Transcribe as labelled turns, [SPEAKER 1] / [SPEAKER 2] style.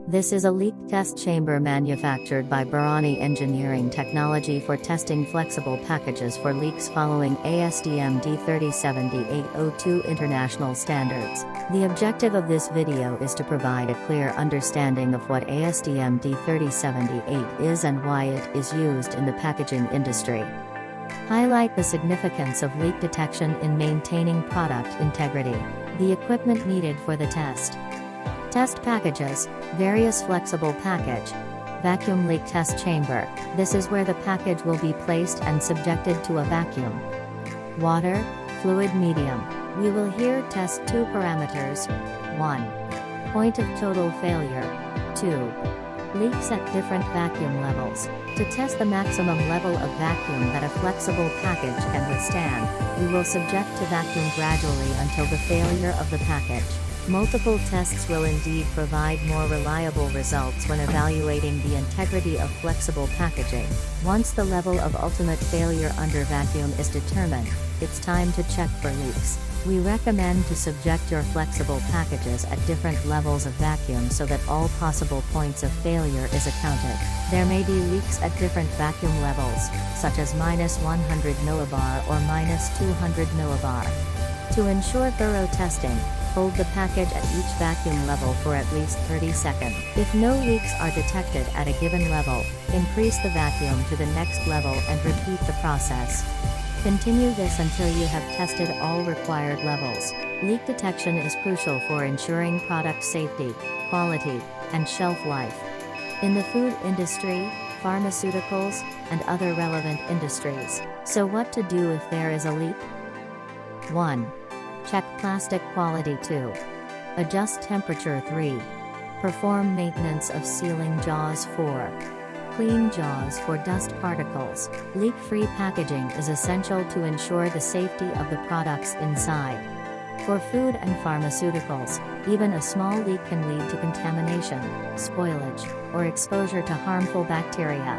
[SPEAKER 1] This is a leak test chamber manufactured by Barani Engineering Technology for testing flexible packages for leaks following ASTM D3078 international standards. The objective of this video is to provide a clear understanding of what ASTM D3078 is and why it is used in the packaging industry. Highlight the significance of leak detection in maintaining product integrity. The equipment needed for the test. Test packages, various flexible package. Vacuum leak test chamber, this is where the package will be placed and subjected to a vacuum. Water, fluid medium. We will here test two parameters. 1. Point of total failure. 2. Leaks at different vacuum levels. To test the maximum level of vacuum that a flexible package can withstand, we will subject to vacuum gradually until the failure of the package. Multiple tests will indeed provide more reliable results when evaluating the integrity of flexible packaging. Once the level of ultimate failure under vacuum is determined, it's time to check for leaks. We recommend to subject your flexible packages at different levels of vacuum so that all possible points of failure is accounted. There may be leaks at different vacuum levels, such as -100 millibar or -200 millibar. To ensure thorough testing, hold the package at each vacuum level for at least 30 seconds. If no leaks are detected at a given level, increase the vacuum to the next level and repeat the process. Continue this until you have tested all required levels. Leak detection is crucial for ensuring product safety, quality, and shelf life. In the food industry, pharmaceuticals, and other relevant industries. So what to do if there is a leak? 1. Check plastic quality. 2. Adjust temperature. 3. Perform maintenance of sealing jaws. 4. Clean jaws for dust particles. Leak-free packaging is essential to ensure the safety of the products inside. For food and pharmaceuticals, even a small leak can lead to contamination, spoilage, or exposure to harmful bacteria.